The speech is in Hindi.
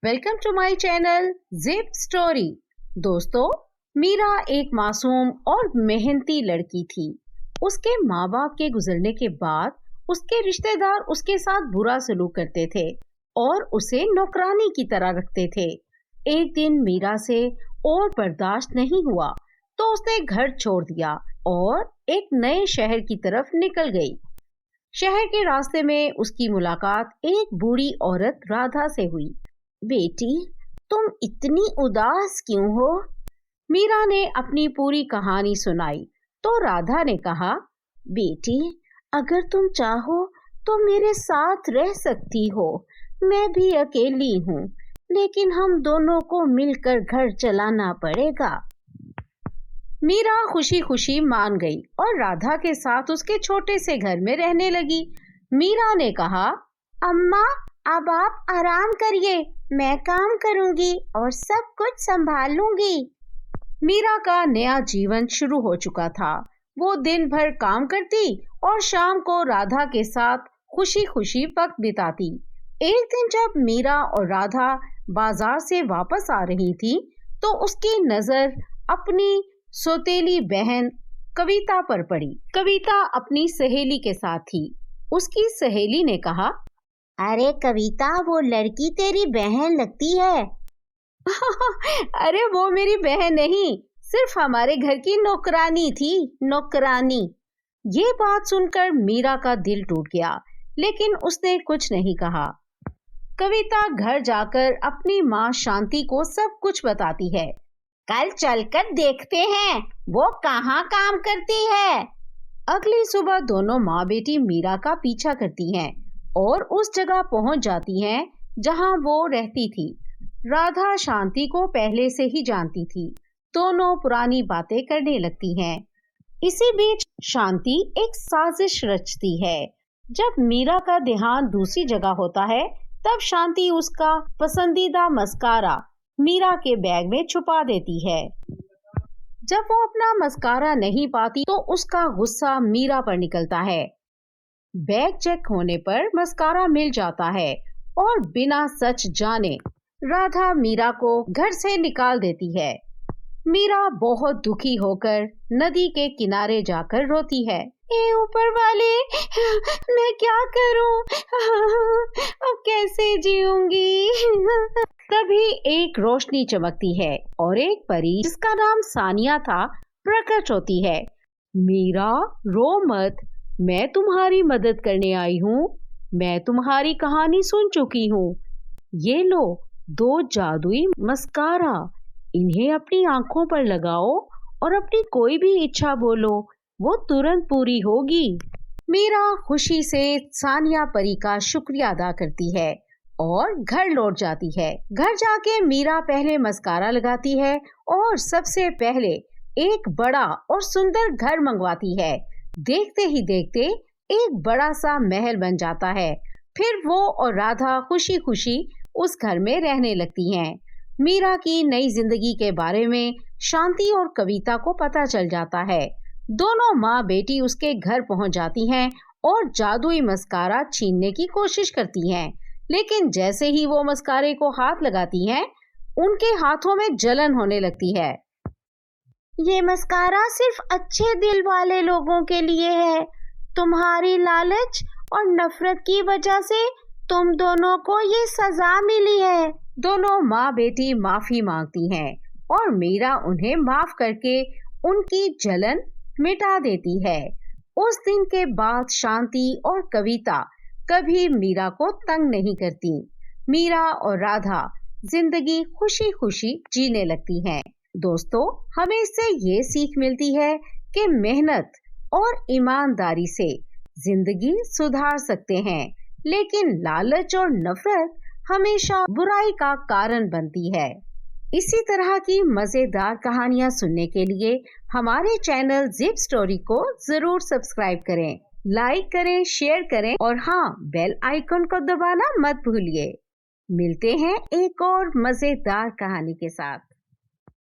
Welcome to my channel zip story. दोस्तों, मीरा एक मासूम और मेहनती लड़की थी। उसके माँ बाप के गुजरने के बाद उसके रिश्तेदार उसके साथ बुरा सलूक करते थे और उसे नौकरानी की तरह रखते थे। एक दिन मीरा से और बर्दाश्त नहीं हुआ तो उसने घर छोड़ दिया और एक नए शहर की तरफ निकल गई। शहर के रास्ते में उसकी मुलाकात एक बूढ़ी औरत राधा से हुई। बेटी, तुम इतनी उदास क्यों हो? मीरा ने अपनी पूरी कहानी सुनाई तो राधा ने कहा, बेटी, अगर तुम चाहो तो मेरे साथ रह सकती हो। मैं भी अकेली हूँ, लेकिन हम दोनों को मिलकर घर चलाना पड़ेगा। मीरा खुशी खुशी मान गई और राधा के साथ उसके छोटे से घर में रहने लगी। मीरा ने कहा, अम्मा, अब आप आराम करिए, मैं काम करूंगी और सब कुछ संभाल लूंगी। मीरा का नया जीवन शुरू हो चुका था। वो दिन भर काम करती और शाम को राधा के साथ खुशी खुशी वक्त बिताती। एक दिन जब मीरा और राधा बाजार से वापस आ रही थी तो उसकी नजर अपनी सौतेली बहन कविता पर पड़ी। कविता अपनी सहेली के साथ थी। उसकी सहेली ने कहा, अरे कविता, वो लड़की तेरी बहन लगती है। अरे वो मेरी बहन नहीं, सिर्फ हमारे घर की नौकरानी थी, नौकरानी। ये बात सुनकर मीरा का दिल टूट गया, लेकिन उसने कुछ नहीं कहा। कविता घर जाकर अपनी माँ शांति को सब कुछ बताती है। कल चलकर देखते हैं वो कहाँ काम करती है। अगली सुबह दोनों माँ बेटी मीरा का पीछा करती हैं और उस जगह पहुंच जाती हैं जहां वो रहती थी। राधा शांति को पहले से ही जानती थी। दोनों पुरानी बातें करने लगती हैं। इसी बीच शांति एक साजिश रचती है। जब मीरा का ध्यान दूसरी जगह होता है तब शांति उसका पसंदीदा मस्कारा मीरा के बैग में छुपा देती है। जब वो अपना मस्कारा नहीं पाती तो उसका गुस्सा मीरा पर निकलता है। बैग चेक होने पर मस्कारा मिल जाता है और बिना सच जाने राधा मीरा को घर से निकाल देती है। मीरा बहुत दुखी होकर नदी के किनारे जाकर रोती है। ए ऊपर वाले, मैं क्या करूं? अब कैसे जीऊंगी? तभी एक रोशनी चमकती है और एक परी जिसका नाम सानिया था प्रकट होती है। मीरा, रो मत, मैं तुम्हारी मदद करने आई हूँ। मैं तुम्हारी कहानी सुन चुकी हूँ। ये लो 2 जादुई मस्कारा, इन्हें अपनी आंखों पर लगाओ और अपनी कोई भी इच्छा बोलो, वो तुरंत पूरी होगी। मीरा खुशी से सानिया परी का शुक्रिया अदा करती है और घर लौट जाती है। घर जाके मीरा पहले मस्कारा लगाती है और सबसे पहले एक बड़ा और सुंदर घर मंगवाती है। देखते ही देखते एक बड़ा सा महल बन जाता है। फिर वो और राधा खुशी खुशी उस घर में रहने लगती हैं। मीरा की नई जिंदगी के बारे में शांति और कविता को पता चल जाता है। दोनों माँ बेटी उसके घर पहुंच जाती हैं और जादुई मस्कारा छीनने की कोशिश करती हैं, लेकिन जैसे ही वो मस्कारे को हाथ लगाती हैं, उनके हाथों में जलन होने लगती है। ये मस्कारा सिर्फ अच्छे दिल वाले लोगों के लिए है। तुम्हारी लालच और नफरत की वजह से तुम दोनों को ये सजा मिली है। दोनों माँ बेटी माफी मांगती हैं और मीरा उन्हें माफ करके उनकी जलन मिटा देती है। उस दिन के बाद शांति और कविता कभी मीरा को तंग नहीं करती। मीरा और राधा जिंदगी खुशी खुशी जीने लगती हैं। दोस्तों, हमें इससे ये सीख मिलती है कि मेहनत और ईमानदारी से जिंदगी सुधार सकते हैं, लेकिन लालच और नफरत हमेशा बुराई का कारण बनती है। इसी तरह की मजेदार कहानियाँ सुनने के लिए हमारे चैनल जिप स्टोरी को जरूर सब्सक्राइब करें, लाइक करें, शेयर करें और हाँ, बेल आइकन को दबाना मत भूलिए। मिलते हैं एक और मजेदार कहानी के साथ।